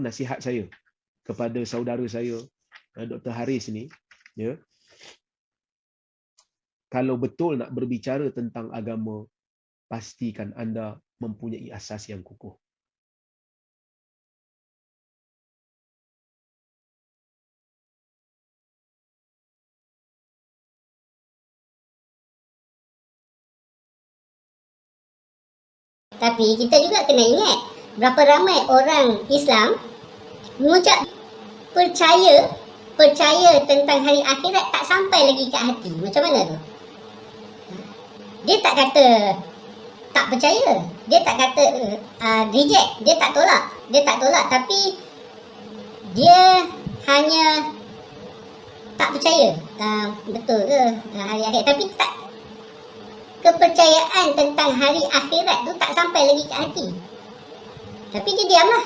nasihat saya kepada saudara saya Dr. Haris ni, ya. Kalau betul nak berbicara tentang agama, pastikan anda mempunyai asas yang kukuh. Tapi kita juga kena ingat berapa ramai orang Islam mengucap percaya tentang hari akhirat tak sampai lagi kat hati. Macam mana tu? Dia tak kata tak percaya, dia tak kata reject, dia tak tolak, tapi dia hanya tak percaya betul ke hari akhirat, tapi tak, kepercayaan tentang hari akhirat tu tak sampai lagi kat hati. Tapi dia diamlah.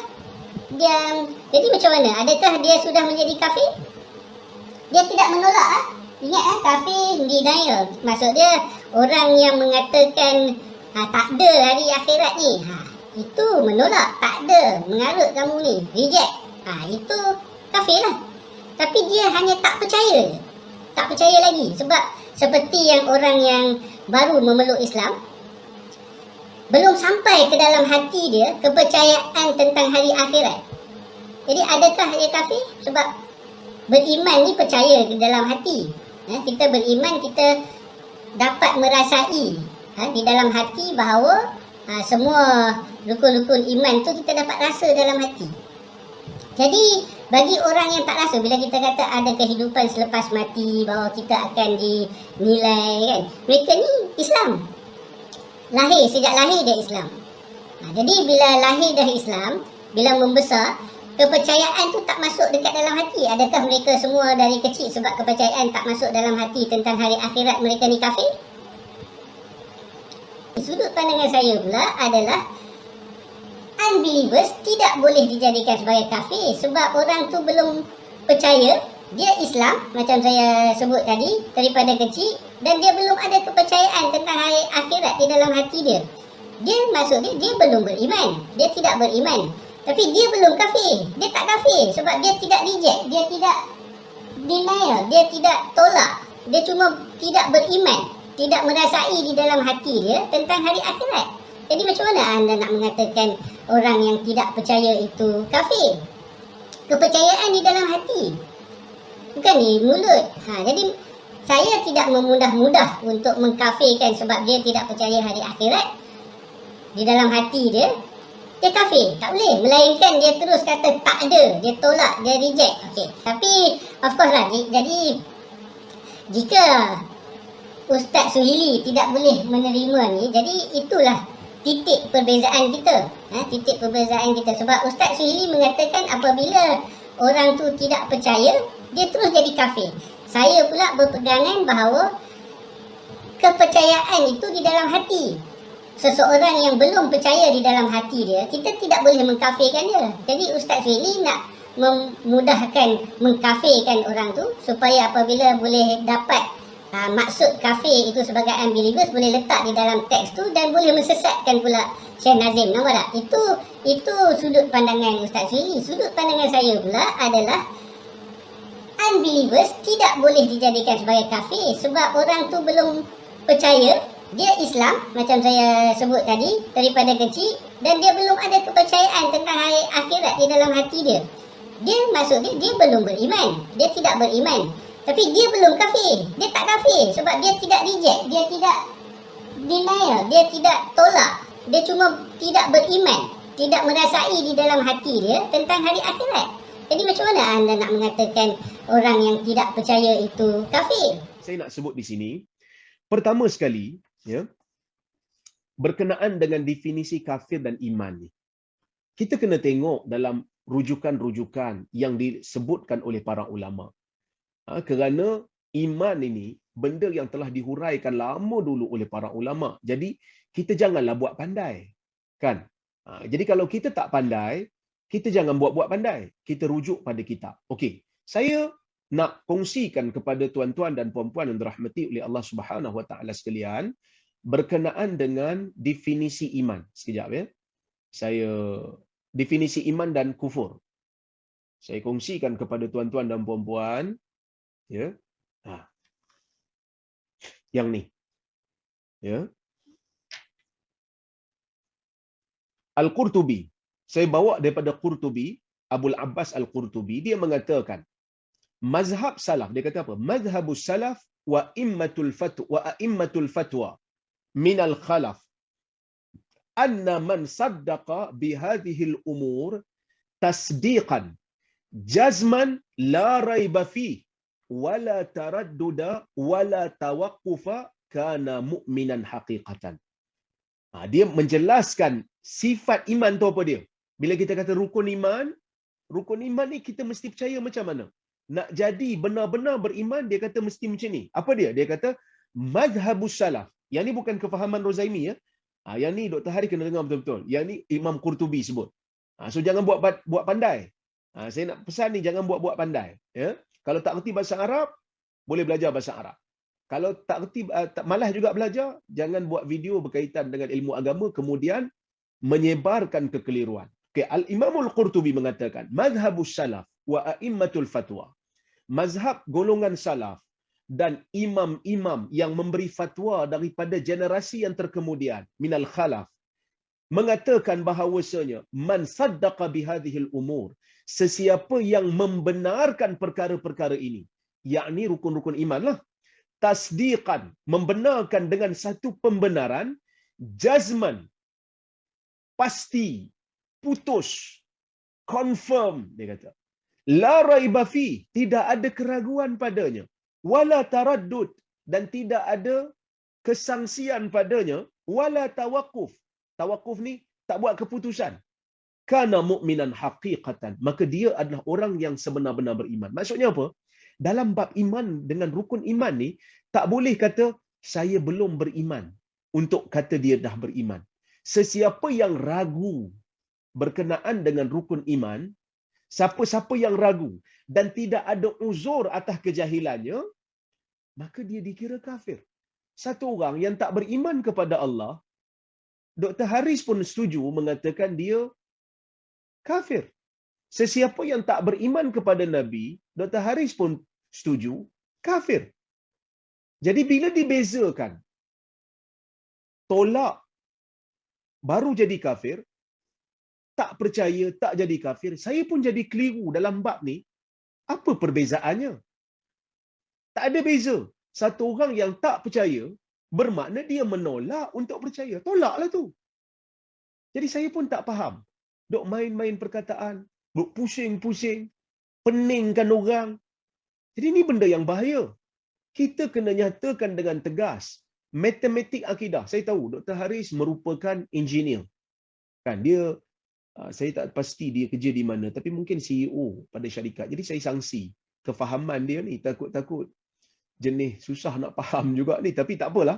Jadi macam mana? Adakah dia sudah menjadi kafir? Dia tidak menolak. Ingat kafir denial. Maksud dia orang yang mengatakan tak ada hari akhirat ni. Itu menolak. Tak ada. Mengarut kamu ni. Reject. Itu kafir lah. Tapi dia hanya tak percaya. Tak percaya lagi. Sebab seperti yang orang yang baru memeluk Islam, belum sampai ke dalam hati dia kepercayaan tentang hari akhirat. Jadi adakah dia kafir? Sebab beriman ni percaya di dalam hati. Kita beriman, kita dapat merasai di dalam hati bahawa semua rukun-rukun iman tu kita dapat rasa dalam hati. Jadi bagi orang yang tak rasa, bila kita kata ada kehidupan selepas mati, bahawa kita akan dinilai kan, mereka ni Islam. Sejak lahir dia Islam. Jadi bila lahir dah Islam, bila membesar, kepercayaan tu tak masuk dekat dalam hati. Adakah mereka semua dari kecil sebab kepercayaan tak masuk dalam hati tentang hari akhirat mereka ni kafir? Sudut pandangan saya pula adalah unbelievers tidak boleh dijadikan sebagai kafir sebab orang tu belum percaya. Dia Islam macam saya sebut tadi daripada kecil, dan dia belum ada kepercayaan tentang hari akhirat di dalam hati dia. Maksudnya dia belum beriman. Dia tidak beriman. Tapi dia belum kafir. Dia tak kafir sebab dia tidak reject, dia tidak denial, dia tidak tolak. Dia cuma tidak beriman, tidak merasai di dalam hati dia tentang hari akhirat. Jadi macam mana anda nak mengatakan orang yang tidak percaya itu kafir? Kepercayaan di dalam hati, bukan di mulut. Jadi saya tidak memudah-mudah untuk mengkafirkan sebab dia tidak percaya hari akhirat. Di dalam hati dia kafir. Tak boleh. Melainkan dia terus kata tak ada, dia tolak, dia reject. Okay. Tapi of course lah, jadi jika Ustaz Suhili tidak boleh menerima ni, jadi itulah titik perbezaan kita. Titik perbezaan kita. Sebab Ustaz Suhili mengatakan apabila orang tu tidak percaya, dia terus jadi kafir. Saya pula berpegangan bahawa kepercayaan itu di dalam hati. Seseorang yang belum percaya di dalam hati dia, kita tidak boleh mengkafirkan dia. Jadi Ustaz Suhili nak memudahkan mengkafirkan orang tu supaya apabila boleh dapat maksud kafir itu sebagai unbelievers, boleh letak di dalam teks tu dan boleh mensesatkan pula Syekh Nazim. Nampak tak? Itu sudut pandangan Ustaz Suhili. Sudut pandangan saya pula adalah unbelievers tidak boleh dijadikan sebagai kafir sebab orang tu belum percaya. Dia Islam macam saya sebut tadi daripada kecil, dan dia belum ada kepercayaan tentang hari akhirat di dalam hati dia. Maksudnya dia belum beriman, dia tidak beriman. Tapi dia belum kafir. Dia tak kafir sebab dia tidak reject, dia tidak denial, dia tidak tolak. Dia cuma tidak beriman, tidak merasai di dalam hati dia tentang hari akhirat. Jadi macam mana anda nak mengatakan orang yang tidak percaya itu kafir? Saya nak sebut di sini, pertama sekali, berkenaan dengan definisi kafir dan iman ni, kita kena tengok dalam rujukan-rujukan yang disebutkan oleh para ulama. Kerana iman ini benda yang telah dihuraikan lama dulu oleh para ulama. Jadi kita janganlah buat pandai, kan? Jadi kalau kita tak pandai, kita jangan buat-buat pandai. Kita rujuk pada kitab. Okey, saya nak kongsikan kepada tuan-tuan dan puan-puan yang dirahmati oleh Allah Subhanahu Wa Taala sekalian berkenaan dengan definisi iman. Sekejap ya. Saya definisi iman dan kufur. Saya kongsikan kepada tuan-tuan dan puan-puan, ya. Yang ni. Ya. Al-Qurtubi. Saya bawa daripada Qurtubi, Abul Abbas Al-Qurtubi, dia mengatakan mazhab salaf, dia kata apa? Mazhabus salaf wa a'immatul fatwa min al-khalaf anna man saddaqa bihadhihi al-umur tasdiqan jazman la raiba fi wala taradduda wala tawaqqufa kana mu'minan haqiqatan. Dia menjelaskan sifat iman tu apa dia. Bila kita kata rukun iman ni kita mesti percaya macam mana? Nak jadi benar-benar beriman, dia kata mesti macam ni. Apa dia? Dia kata mazhabus salaf. Yang ni bukan kefahaman Rozaimi, ya. Yang ni Dr. Hari kena dengar betul-betul. Yang ni Imam Qurtubi sebut. So jangan buat pandai. Saya nak pesan ni, jangan buat pandai. Ya? Kalau tak kerti bahasa Arab, boleh belajar bahasa Arab. Kalau tak kerti, malas juga belajar, jangan buat video berkaitan dengan ilmu agama, kemudian menyebarkan kekeliruan. Okay, Al-Imamul Qurtubi mengatakan, mazhabus salaf wa a'immatul fatwa. Mazhab golongan salaf dan imam-imam yang memberi fatwa daripada generasi yang terkemudian, minal khalaf, mengatakan bahawasanya man saddaqa bihadhil umur, sesiapa yang membenarkan perkara-perkara ini, yakni rukun-rukun iman lah, tasdiqan, membenarkan dengan satu pembenaran, jazman, pasti, putus, confirm, dia kata, la raiba fi, tidak ada keraguan padanya, wala taraddud, dan tidak ada kesangsian padanya, wala tawaqquf. Tawaqquf ni tak buat keputusan. Kana mu'minan haqiqatan, maka dia adalah orang yang sebenar-benar beriman. Maksudnya apa? Dalam bab iman dengan rukun iman ni, tak boleh kata saya belum beriman untuk kata dia dah beriman. Sesiapa yang ragu berkenaan dengan rukun iman, siapa-siapa yang ragu dan tidak ada uzur atas kejahilannya, maka dia dikira kafir. Satu orang yang tak beriman kepada Allah, Dr. Haris pun setuju mengatakan dia kafir. Sesiapa yang tak beriman kepada Nabi, Dr. Haris pun setuju, kafir. Jadi bila dibezakan, tolak baru jadi kafir, tak percaya tak jadi kafir, saya pun jadi keliru dalam bab ni. Apa perbezaannya? Tak ada beza. Satu orang yang tak percaya, bermakna dia menolak untuk percaya. Tolaklah tu. Jadi saya pun tak faham. Duk main-main perkataan, duk pusing-pusing, peningkan orang. Jadi ini benda yang bahaya. Kita kena nyatakan dengan tegas. Matematik akidah. Saya tahu Dr. Haris merupakan engineer. Kan dia, saya tak pasti dia kerja di mana, tapi mungkin CEO pada syarikat. Jadi saya sangsi kefahaman dia ni. Takut-takut jenis susah nak faham juga ni. Tapi tak apalah.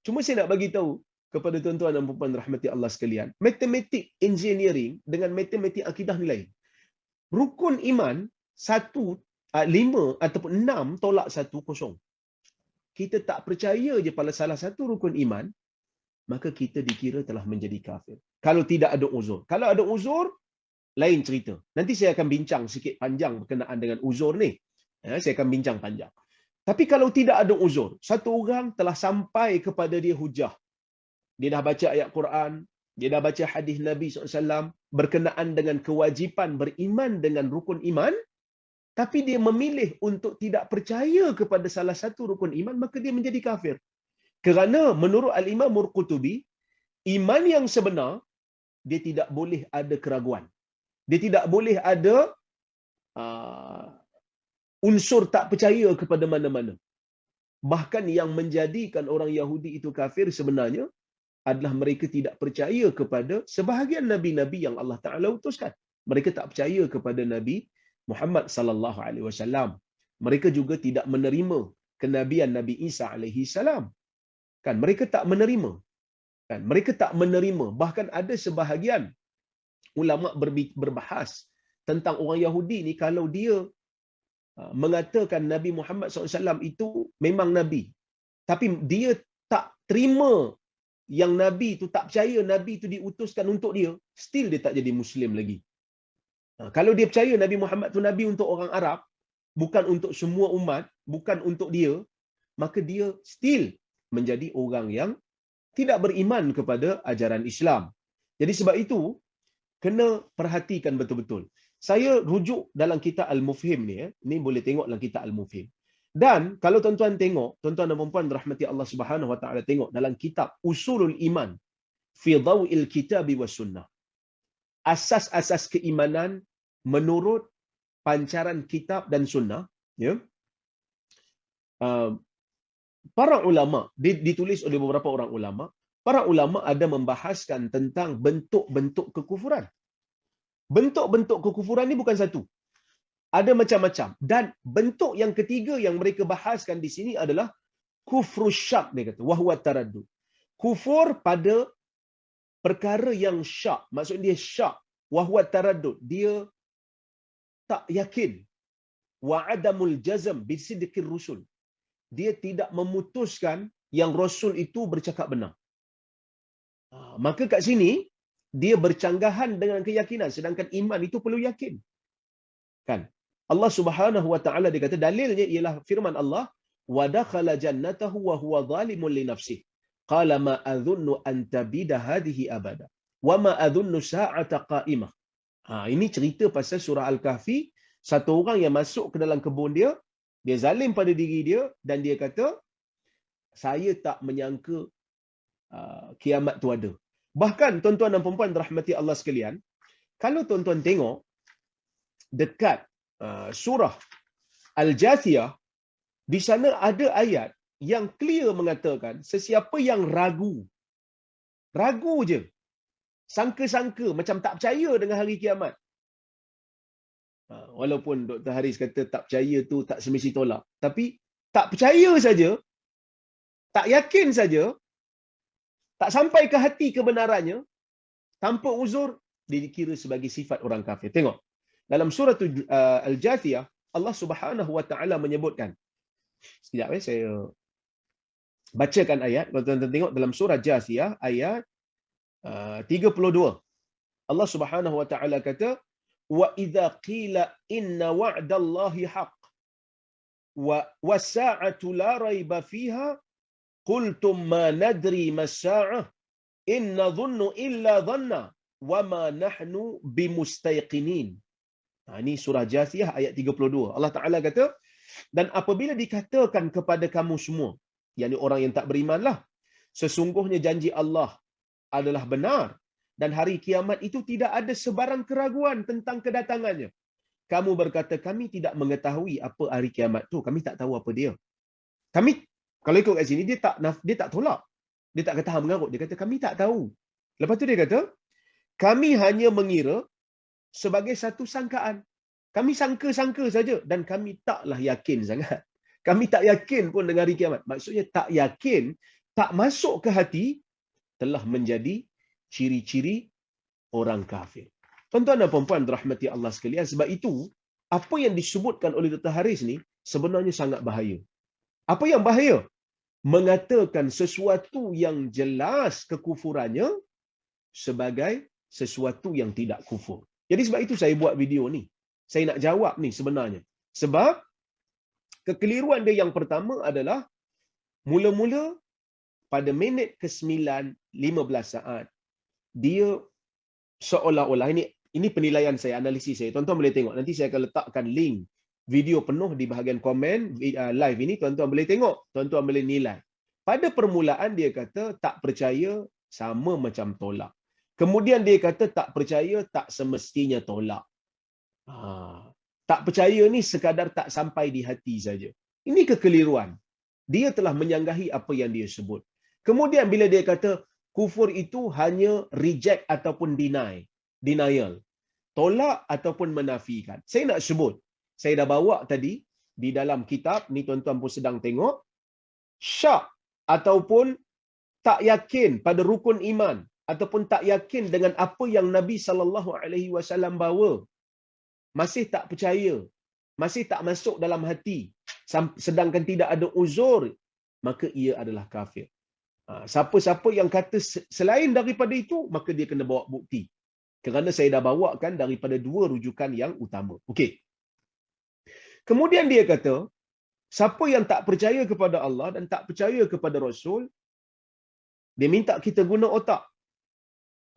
Cuma saya nak bagi tahu kepada tuan-tuan dan puan-puan rahmati Allah sekalian, matematik engineering dengan matematik akidah ni lain. Rukun iman 5 ataupun 6 tolak 1 kosong. Kita tak percaya je pada salah satu rukun iman, maka kita dikira telah menjadi kafir. Kalau tidak ada uzur. Kalau ada uzur, lain cerita. Nanti saya akan bincang sikit panjang berkenaan dengan uzur ni. Saya akan bincang panjang. Tapi kalau tidak ada uzur, satu orang telah sampai kepada dia hujah. Dia dah baca ayat Quran, dia dah baca hadis Nabi SAW berkenaan dengan kewajipan beriman dengan rukun iman, tapi dia memilih untuk tidak percaya kepada salah satu rukun iman, maka dia menjadi kafir. Kerana menurut Al-Imam Qurtubi, iman yang sebenar, dia tidak boleh ada keraguan. Dia tidak boleh ada unsur tak percaya kepada mana-mana. Bahkan yang menjadikan orang Yahudi itu kafir sebenarnya adalah mereka tidak percaya kepada sebahagian nabi-nabi yang Allah Taala utuskan. Mereka tak percaya kepada Nabi Muhammad sallallahu alaihi wasallam. Mereka juga tidak menerima kenabian Nabi Isa alaihi salam. Kan mereka tak menerima. Kan mereka tak menerima. Bahkan ada sebahagian ulama berbahas tentang orang Yahudi ni, kalau dia mengatakan Nabi Muhammad SAW itu memang Nabi, tapi dia tak terima yang Nabi itu, tak percaya Nabi itu diutuskan untuk dia, still dia tak jadi Muslim lagi. Kalau dia percaya Nabi Muhammad tu Nabi untuk orang Arab, bukan untuk semua umat, bukan untuk dia, maka dia still menjadi orang yang tidak beriman kepada ajaran Islam. Jadi sebab itu, kena perhatikan betul-betul. Saya rujuk dalam kitab Al-Mufhim ni. Ni boleh tengok dalam kitab Al-Mufhim. Dan kalau tuan-tuan tengok, tuan-tuan dan puan-puan rahmati Allah Subhanahu Wa Taala, tengok dalam kitab Usulul Iman fi Dhawil Kitabi was Sunnah. Asas-asas keimanan menurut pancaran kitab dan sunnah, ya. Para ulama, ditulis oleh beberapa orang ulama, para ulama ada membahaskan tentang bentuk-bentuk kekufuran. Bentuk-bentuk kekufuran ni bukan satu. Ada macam-macam. Dan bentuk yang ketiga yang mereka bahaskan di sini adalah kufrus syak, dia kata, wahwa taraddud. Kufur pada perkara yang syak, maksud dia syak, wahwa taraddud, dia tak yakin. Wa adamul jazm bisidqir rusul. Dia tidak memutuskan yang Rasul itu bercakap benar. Maka kat sini, dia bercanggahan dengan keyakinan. Sedangkan iman itu perlu yakin. Kan? Allah Subhanahu Wa Taala dia kata, dalilnya ialah firman Allah, wa dakhala jannatahu wa huwa zalimun li nafsihi. Qala ma adhunnu an tabida hadhihi abada. Wa ma adhunnu sa'ata qa'imah. Ini cerita pasal surah Al-Kahfi. Satu orang yang masuk ke dalam kebun dia, dia zalim pada diri dia, dan dia kata, saya tak menyangka kiamat tu ada. Bahkan tuan-tuan dan puan-puan rahmati Allah sekalian, kalau tuan-tuan tengok dekat surah Al-Jathiyah, di sana ada ayat yang clear mengatakan sesiapa yang ragu je, sangka-sangka macam tak percaya dengan hari kiamat. Walaupun Dr. Haris kata tak percaya tu tak semesti tolak, tapi tak percaya saja, tak yakin saja, tak sampai ke hati kebenarannya, tanpa uzur, dia dikira sebagai sifat orang kafir. Tengok dalam surah Al-Jathiyah, Allah Subhanahu Wa Taala menyebutkan. Sekejap saya bacakan ayat. Kalau tuan-tuan tengok dalam surah Jathiyah ayat 32. Allah Subhanahu Wa Taala kata, wa idza qila inna wa'dallahi haqq wa was-sa'atu la raiba fiha qultum ma nadri mas-sa'ah in nadhunnu illa dhanna wa ma nahnu bimustayqinin. Ini surah Jathiyah ayat 32. Allah Taala kata, dan apabila dikatakan kepada kamu semua, yakni orang yang tak berimanlah, sesungguhnya janji Allah adalah benar dan hari kiamat itu tidak ada sebarang keraguan tentang kedatangannya. Kamu berkata, kami tidak mengetahui apa hari kiamat tu, kami tak tahu apa dia. Kami, kalau ikut kat sini, dia tak tolak. Dia tak kata mengarut, dia kata kami tak tahu. Lepas tu dia kata, kami hanya mengira sebagai satu sangkaan. Kami sangka-sangka saja dan kami taklah yakin sangat. Kami tak yakin pun dengan hari kiamat. Maksudnya tak yakin, tak masuk ke hati, telah menjadi ciri-ciri orang kafir. Tuan-tuan dan puan-puan rahmati Allah sekalian, sebab itu apa yang disebutkan oleh Dr. Haris ni sebenarnya sangat bahaya. Apa yang bahaya? Mengatakan sesuatu yang jelas kekufurannya sebagai sesuatu yang tidak kufur. Jadi sebab itu saya buat video ni. Saya nak jawab ni sebenarnya. Sebab kekeliruan dia yang pertama adalah mula-mula pada minit ke-9, 15 saat, dia seolah-olah, ini penilaian saya, analisis saya. Tuan-tuan boleh tengok. Nanti saya akan letakkan link video penuh di bahagian komen live ini. Tuan-tuan boleh tengok. Tuan-tuan boleh nilai. Pada permulaan dia kata tak percaya sama macam tolak. Kemudian dia kata tak percaya tak semestinya tolak. Tak percaya ni sekadar tak sampai di hati saja. Ini kekeliruan. Dia telah menyanggahi apa yang dia sebut. Kemudian bila dia kata kufur itu hanya reject ataupun denial. Tolak ataupun menafikan. Saya nak sebut. Saya dah bawa tadi di dalam kitab ni, tuan-tuan pun sedang tengok. Syak ataupun tak yakin pada rukun iman ataupun tak yakin dengan apa yang Nabi SAW bawa, masih tak percaya, masih tak masuk dalam hati, sedangkan tidak ada uzur, maka ia adalah kafir. Siapa-siapa yang kata selain daripada itu, maka dia kena bawa bukti. Kerana saya dah bawakan daripada dua rujukan yang utama. Okey. Kemudian dia kata, siapa yang tak percaya kepada Allah dan tak percaya kepada Rasul, dia minta kita guna otak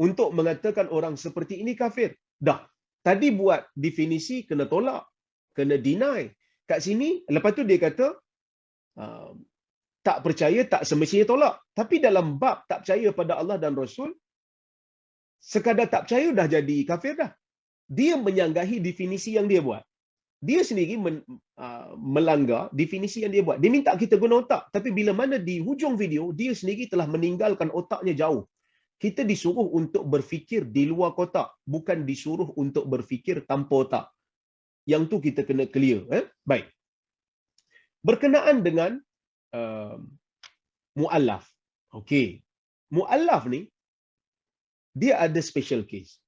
untuk mengatakan orang seperti ini kafir. Dah. Tadi buat definisi, kena tolak, kena deny. Kat sini, lepas tu dia kata, tak percaya, tak semestinya tolak. Tapi dalam bab tak percaya pada Allah dan Rasul, sekadar tak percaya dah jadi kafir dah. Dia menyanggahi definisi yang dia buat. Dia sendiri melanggar definisi yang dia buat. Dia minta kita guna otak. Tapi bila mana di hujung video, dia sendiri telah meninggalkan otaknya jauh. Kita disuruh untuk berfikir di luar kotak. Bukan disuruh untuk berfikir tanpa otak. Yang tu kita kena clear. Baik. Berkenaan dengan mu'allaf. Okey. Mu'allaf ni, dia ada special case.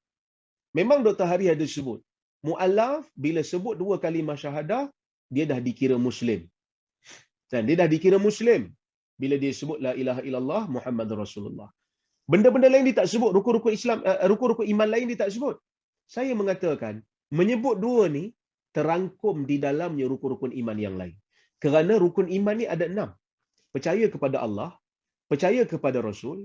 Memang Dr. Hari ada sebut. Mu'allaf, bila sebut dua kalimah syahadah, dia dah dikira Muslim. Dan dia dah dikira Muslim bila dia sebut la ilaha illallah Muhammadur Rasulullah. Benda-benda lain dia tak sebut. Rukun-rukun Islam, rukun-rukun iman lain dia tak sebut. Saya mengatakan, menyebut dua ni terangkum di dalamnya rukun-rukun iman yang lain. Kerana rukun iman ni ada 6. Percaya kepada Allah, percaya kepada Rasul,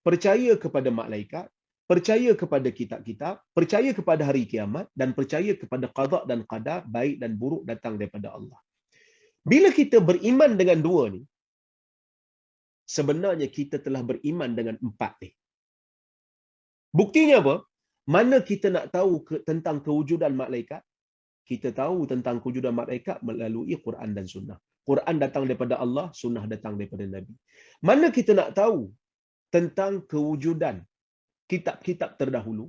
percaya kepada malaikat, percaya kepada kitab-kitab, percaya kepada hari kiamat, dan percaya kepada qada dan qadar, baik dan buruk datang daripada Allah. Bila kita beriman dengan dua ni, sebenarnya kita telah beriman dengan 4 ni. Buktinya apa? Mana kita nak tahu tentang kewujudan malaikat? Kita tahu tentang kewujudan malaikat melalui Quran dan Sunnah. Quran datang daripada Allah, Sunnah datang daripada Nabi. Mana kita nak tahu tentang kewujudan kitab-kitab terdahulu?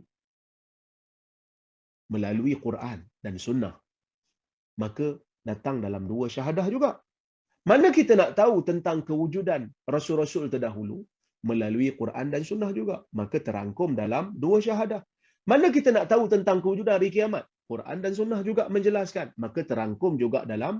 Melalui Quran dan Sunnah. Maka datang dalam dua syahadah juga. Mana kita nak tahu tentang kewujudan Rasul-Rasul terdahulu? Melalui Quran dan Sunnah juga. Maka terangkum dalam dua syahadah. Mana kita nak tahu tentang kewujudan hari kiamat? Quran dan Sunnah juga menjelaskan. Maka terangkum juga dalam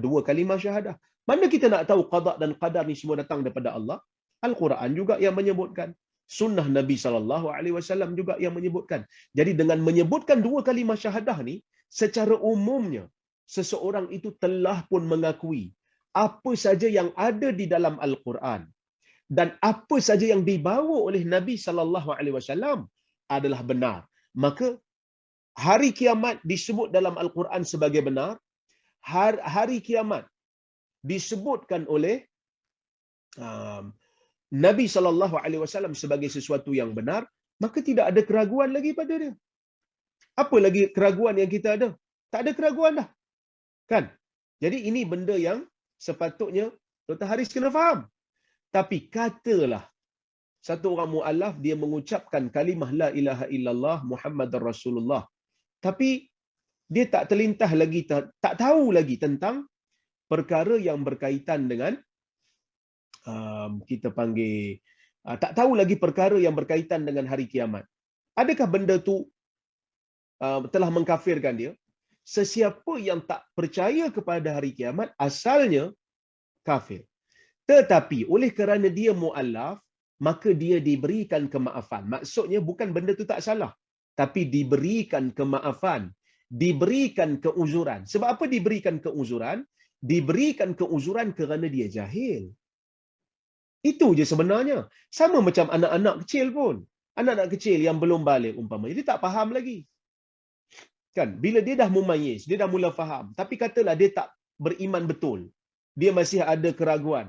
dua kalimah syahadah. Mana kita nak tahu qada dan qadar ni semua datang daripada Allah? Al-Quran juga yang menyebutkan. Sunnah Nabi SAW juga yang menyebutkan. Jadi dengan menyebutkan dua kalimah syahadah ni, secara umumnya, seseorang itu telah pun mengakui apa saja yang ada di dalam Al-Quran dan apa saja yang dibawa oleh Nabi SAW adalah benar. Maka hari kiamat disebut dalam Al-Quran sebagai benar. Hari kiamat disebutkan oleh Nabi SAW sebagai sesuatu yang benar, maka tidak ada keraguan lagi pada dia. Apa lagi keraguan yang kita ada? Tak ada keraguan dah. Kan? Jadi ini benda yang sepatutnya Dr. Haris kena faham. Tapi katalah satu orang mu'allaf dia mengucapkan kalimah la ilaha illallah Muhammadar Rasulullah. Tapi dia tak terlintas lagi, tak tahu lagi tentang perkara yang berkaitan dengan kita panggil tak tahu lagi perkara yang berkaitan dengan hari kiamat. Adakah benda tu telah mengkafirkan dia? Sesiapa yang tak percaya kepada hari kiamat asalnya kafir. Tetapi oleh kerana dia mu'allaf, maka dia diberikan kemaafan. Maksudnya bukan benda tu tak salah, tapi diberikan kemaafan, diberikan keuzuran. Sebab apa diberikan keuzuran? Diberikan keuzuran kerana dia jahil. Itu je sebenarnya. Sama macam anak-anak kecil pun. Anak-anak kecil yang belum balik umpamanya, dia tak faham lagi. Kan? Bila dia dah mumayyiz, dia dah mula faham. Tapi katalah dia tak beriman betul. Dia masih ada keraguan.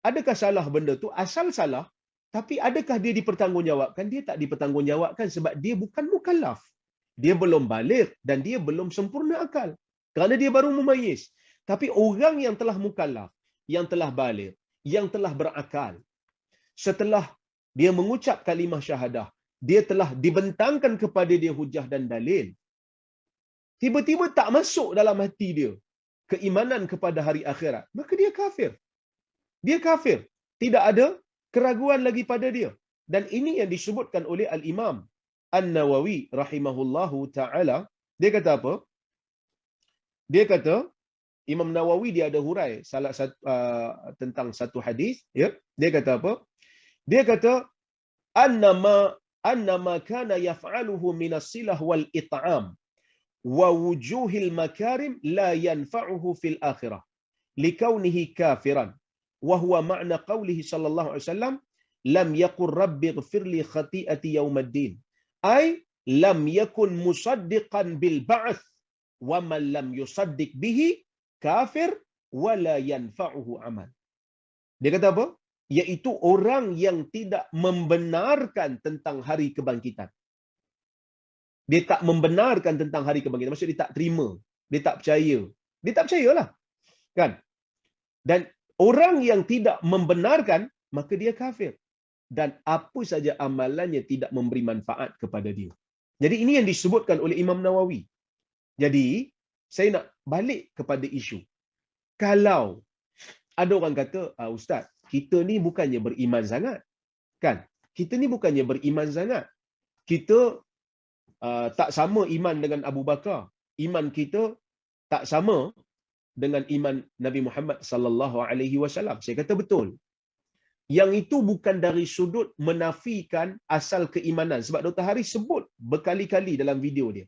Adakah salah benda tu? Asal salah. Tapi adakah dia dipertanggungjawabkan? Dia tak dipertanggungjawabkan sebab dia bukan mukallaf. Dia belum balik dan dia belum sempurna akal. Kerana dia baru mumayyiz. Tapi orang yang telah mukallaf, yang telah balik, yang telah berakal, setelah dia mengucap kalimah syahadah, dia telah dibentangkan kepada dia hujah dan dalil. Tiba-tiba tak masuk dalam hati dia keimanan kepada hari akhirat, maka dia kafir. Dia kafir. Tidak ada keraguan lagi pada dia. Dan ini yang disebutkan oleh Al-Imam An-Nawawi rahimahullahu ta'ala. Dia kata apa? Dia kata, Imam Nawawi dia ada hurai salah satu tentang satu hadis, ya. Dia kata apa? Dia kata anna ma kana yaf'aluhu min as-silah wal it'am wa wujuhil makarim la yanfa'uhu fil akhirah likaunihi kafiran wa huwa ma'na qawlihi sallallahu alaihi wasallam lam yaqul rabbi ighfir li khati'ati yaumaddin ay lam yakun musaddiqan bil ba'th wa man lam yusaddiq bihi kafir wa la yanfa'uhu amal. Dia kata apa? Iaitu orang yang tidak membenarkan tentang hari kebangkitan. Dia tak membenarkan tentang hari kebangkitan. Maksud dia tak terima. Dia tak percaya. Dia tak percayalah. Kan? Dan orang yang tidak membenarkan, maka dia kafir. Dan apa saja amalannya tidak memberi manfaat kepada dia. Jadi ini yang disebutkan oleh Imam Nawawi. Jadi, saya nak balik kepada isu. Kalau ada orang kata, Ustaz, kita ni bukannya beriman sangat. Kan? Kita ni bukannya beriman sangat. Kita tak sama iman dengan Abu Bakar. Iman kita tak sama dengan iman Nabi Muhammad sallallahu alaihi wasallam. Saya kata betul. Yang itu bukan dari sudut menafikan asal keimanan. Sebab Dr. Haris sebut berkali-kali dalam video dia.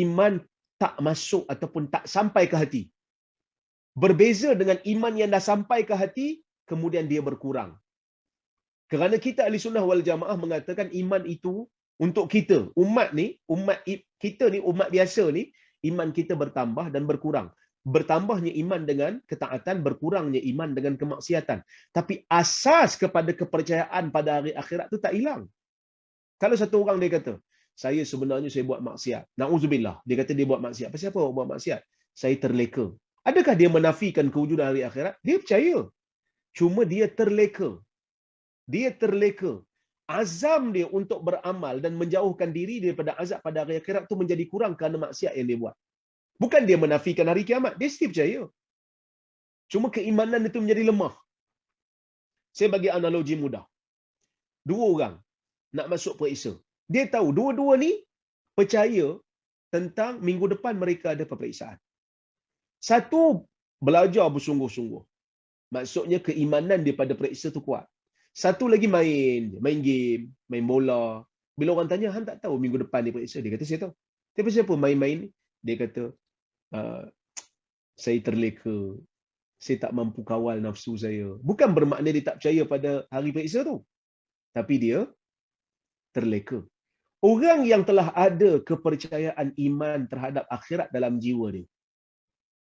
Iman tak masuk ataupun tak sampai ke hati. Berbeza dengan iman yang dah sampai ke hati, kemudian dia berkurang. Kerana kita ahli sunnah wal jamaah mengatakan iman itu untuk kita, umat kita ni, umat biasa ni, iman kita bertambah dan berkurang. Bertambahnya iman dengan ketaatan, berkurangnya iman dengan kemaksiatan. Tapi asas kepada kepercayaan pada hari akhirat tu tak hilang. Kalau satu orang dia kata, saya sebenarnya saya buat maksiat. Na'udzubillah. Dia kata dia buat maksiat. Pasal apa buat maksiat? Saya terleka. Adakah dia menafikan kewujudan hari akhirat? Dia percaya. Cuma dia terleka. Dia terleka. Azam dia untuk beramal dan menjauhkan diri daripada azab pada hari akhirat tu menjadi kurang kerana maksiat yang dia buat. Bukan dia menafikan hari kiamat. Dia still percaya. Cuma keimanan itu menjadi lemah. Saya bagi analogi mudah. Dua orang nak masuk periksa. Dia tahu dua-dua ni percaya tentang minggu depan mereka ada peperiksaan. Satu belajar bersungguh-sungguh. Maksudnya keimanan dia pada periksa tu kuat. Satu lagi main game, main bola. Bila orang tanya, han tak tahu minggu depan dia periksa. Dia kata, saya tahu. Tapi siapa main-main ni? Dia kata, saya terleka. Saya tak mampu kawal nafsu saya. Bukan bermakna dia tak percaya pada hari periksa tu. Tapi dia terleka. Orang yang telah ada kepercayaan iman terhadap akhirat dalam jiwa dia,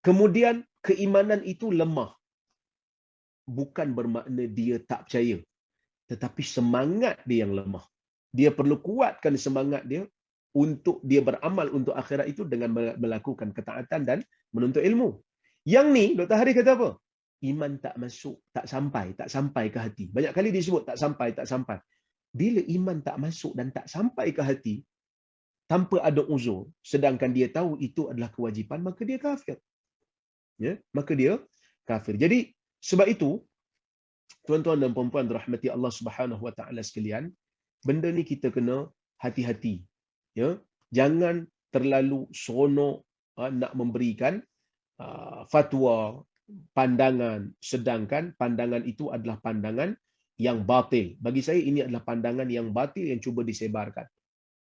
kemudian keimanan itu lemah, bukan bermakna dia tak percaya, tetapi semangat dia yang lemah. Dia perlu kuatkan semangat dia untuk dia beramal untuk akhirat itu dengan melakukan ketaatan dan menuntut ilmu. Yang ni Dr. Haris kata apa? Iman tak masuk, tak sampai ke hati. Banyak kali disebut tak sampai. Bila iman tak masuk dan tak sampai ke hati tanpa ada uzur, sedangkan dia tahu itu adalah kewajipan, maka dia kafir. Ya, maka dia kafir. Jadi sebab itu tuan-tuan dan puan-puan dirahmati Allah Subhanahu wa taala sekalian, benda ni kita kena hati-hati. Ya, jangan terlalu seronok nak memberikan fatwa, pandangan, sedangkan pandangan itu adalah pandangan yang batil. Bagi saya ini adalah pandangan yang batil yang cuba disebarkan.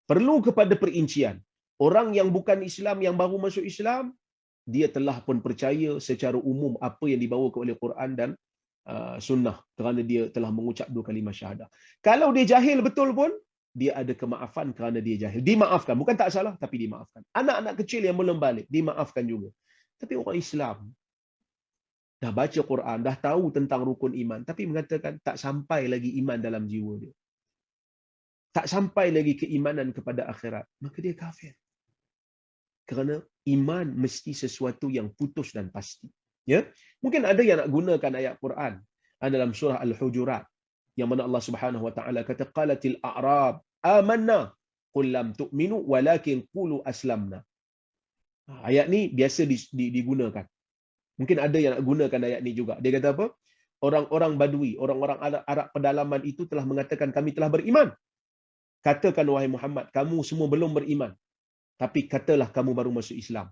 Perlu kepada perincian. Orang yang bukan Islam, yang baru masuk Islam, dia telah pun percaya secara umum apa yang dibawakan oleh Quran dan sunnah kerana dia telah mengucap 2 kalimah syahadah. Kalau dia jahil betul pun, dia ada kemaafan kerana dia jahil. Dimaafkan. Bukan tak salah, tapi dimaafkan. Anak-anak kecil yang belum balik, dimaafkan juga. Tapi orang Islam, dah baca Quran, dah tahu tentang rukun iman, tapi mengatakan tak sampai lagi iman dalam jiwa dia. Tak sampai lagi keimanan kepada akhirat. Maka dia kafir. Kerana iman mesti sesuatu yang putus dan pasti. Ya, mungkin ada yang nak gunakan ayat Quran dalam surah Al-Hujurat yang mana Allah Subhanahu wa taala kata qalatil a'rab amanna qul lam tu'minu walakin qulu aslamna. Ayat ni biasa digunakan. Mungkin ada yang nak gunakan ayat ni juga. Dia kata apa? Orang-orang Badui, orang-orang Arab pedalaman itu telah mengatakan kami telah beriman. Katakan wahai Muhammad, kamu semua belum beriman. Tapi katalah kamu baru masuk Islam.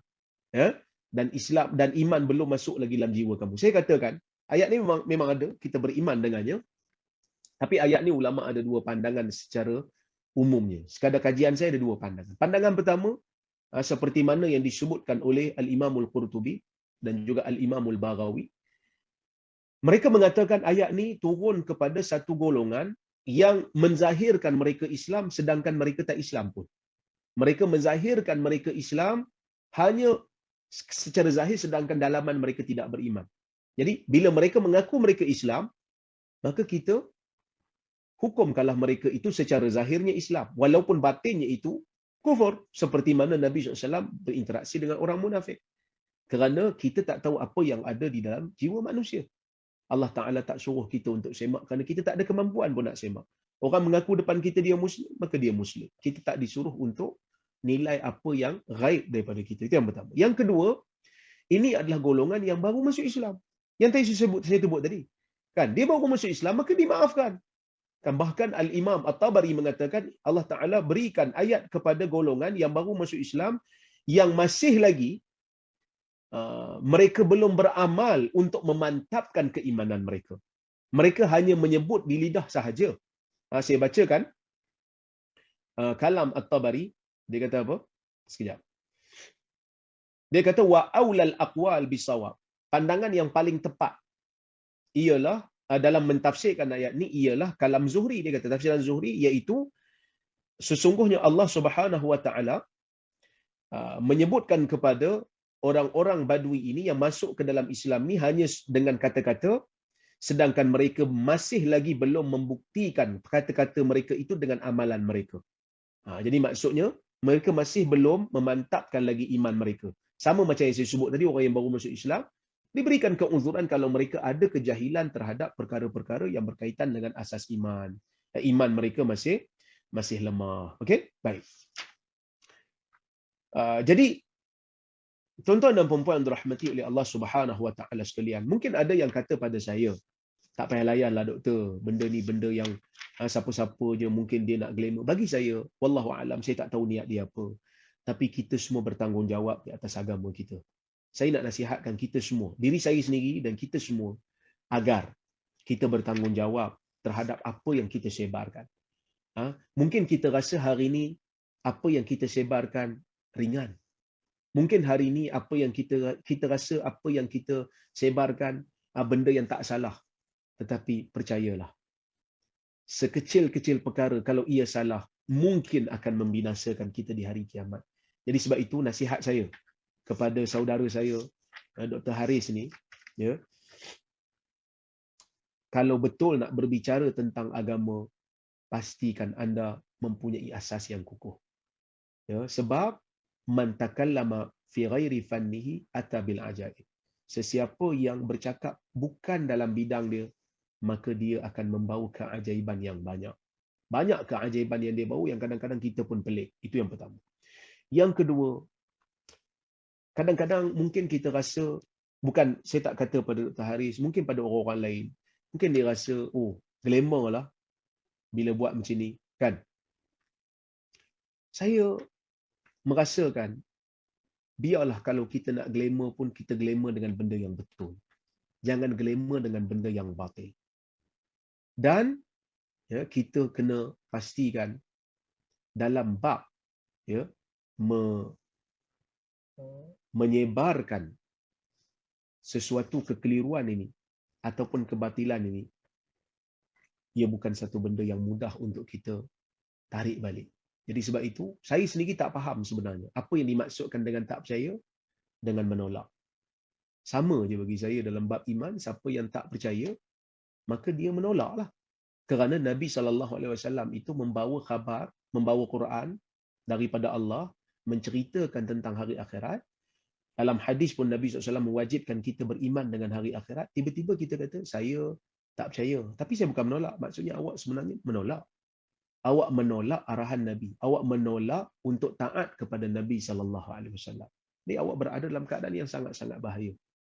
Ya? Dan Islam dan iman belum masuk lagi dalam jiwa kamu. Saya katakan, ayat ni memang ada, kita beriman dengannya. Tapi ayat ni ulama ada dua pandangan secara umumnya. Sekadar kajian saya ada dua pandangan. Pandangan pertama, seperti mana yang disebutkan oleh Al-Imamul Qurtubi dan juga Al-Imamul Baghawi. Mereka mengatakan ayat ni turun kepada satu golongan yang menzahirkan mereka Islam sedangkan mereka tak Islam pun. Mereka menzahirkan mereka Islam hanya secara zahir sedangkan dalaman mereka tidak beriman. Jadi bila mereka mengaku mereka Islam, maka kita hukumkanlah mereka itu secara zahirnya Islam walaupun batinnya itu kufur, seperti mana Nabi SAW berinteraksi dengan orang munafik. Kerana kita tak tahu apa yang ada di dalam jiwa manusia. Allah Ta'ala tak suruh kita untuk semak kerana kita tak ada kemampuan pun nak semak. Orang mengaku depan kita dia Muslim, maka dia Muslim. Kita tak disuruh untuk nilai apa yang ghaib daripada kita. Itu yang pertama. Yang kedua, ini adalah golongan yang baru masuk Islam. Yang tadi saya sebut tadi. Kan? Dia baru masuk Islam, maka dimaafkan. Kan? Bahkan Al-Imam At-Tabari mengatakan Allah Ta'ala berikan ayat kepada golongan yang baru masuk Islam yang masih lagi mereka belum beramal untuk memantapkan keimanan mereka. Mereka hanya menyebut di lidah sahaja. Saya bacakan kalam At-Tabari. Dia kata apa? Sekejap. Dia kata wa aulal aqwal bisawab. Pandangan yang paling tepat ialah dalam mentafsirkan ayat ni ialah kalam Zuhri. Dia kata tafsiran Zuhri iaitu sesungguhnya Allah Subhanahu wa taala menyebutkan kepada orang-orang Badui ini yang masuk ke dalam Islam ni hanya dengan kata-kata sedangkan mereka masih lagi belum membuktikan kata-kata mereka itu dengan amalan mereka. Jadi maksudnya mereka masih belum memantapkan lagi iman mereka. Sama macam yang saya sebut tadi, orang yang baru masuk Islam diberikan keuzuran kalau mereka ada kejahilan terhadap perkara-perkara yang berkaitan dengan asas iman. Iman mereka masih lemah. Okey? Baik. Jadi tuan-tuan dan puan-puan yang dirahmati oleh Allah Subhanahu wa taala sekalian, mungkin ada yang kata pada saya, tak payah layanlah doktor, benda ni benda yang siapa-siapa je mungkin dia nak glamour. Bagi saya, wallahu alam, saya tak tahu niat dia apa. Tapi kita semua bertanggungjawab di atas agama kita. Saya nak nasihatkan kita semua, diri saya sendiri dan kita semua, agar kita bertanggungjawab terhadap apa yang kita sebarkan. Mungkin kita rasa hari ini apa yang kita sebarkan ringan. Mungkin hari ini apa yang kita rasa apa yang kita sebarkan benda yang tak salah. Tetapi percayalah, sekecil-kecil perkara kalau ia salah mungkin akan membinasakan kita di hari kiamat. Jadi sebab itu nasihat saya kepada saudara saya Dr. Haris ni, ya, kalau betul nak berbicara tentang agama, pastikan anda mempunyai asas yang kukuh. Ya, sebab man takallama fi ghairi fannihi ata bil ajaib. Sesiapa yang bercakap bukan dalam bidang dia, maka dia akan membawa keajaiban yang banyak. Banyak keajaiban yang dia bawa yang kadang-kadang kita pun pelik. Itu yang pertama. Yang kedua, kadang-kadang mungkin kita rasa, bukan saya tak kata pada Dr. Haris, mungkin pada orang-orang lain, mungkin dia rasa, oh, glamour lah bila buat macam ni, kan? Saya merasakan, biarlah kalau kita nak glamour pun, kita glamour dengan benda yang betul. Jangan glamour dengan benda yang batil. Dan ya, kita kena pastikan dalam bab ya, menyebarkan sesuatu kekeliruan ini ataupun kebatilan ini, ia bukan satu benda yang mudah untuk kita tarik balik. Jadi sebab itu, saya sendiri tak faham sebenarnya apa yang dimaksudkan dengan tak percaya dengan menolak. Sama je bagi saya dalam bab iman, siapa yang tak percaya, maka dia menolaklah. Kerana Nabi SAW itu membawa khabar, membawa Quran daripada Allah, menceritakan tentang hari akhirat. Dalam hadis pun Nabi SAW mewajibkan kita beriman dengan hari akhirat. Tiba-tiba kita kata, saya tak percaya. Tapi saya bukan menolak. Maksudnya awak sebenarnya menolak. Awak menolak arahan Nabi. Awak menolak untuk taat kepada Nabi SAW. Jadi awak berada dalam keadaan yang sangat-sangat bahaya.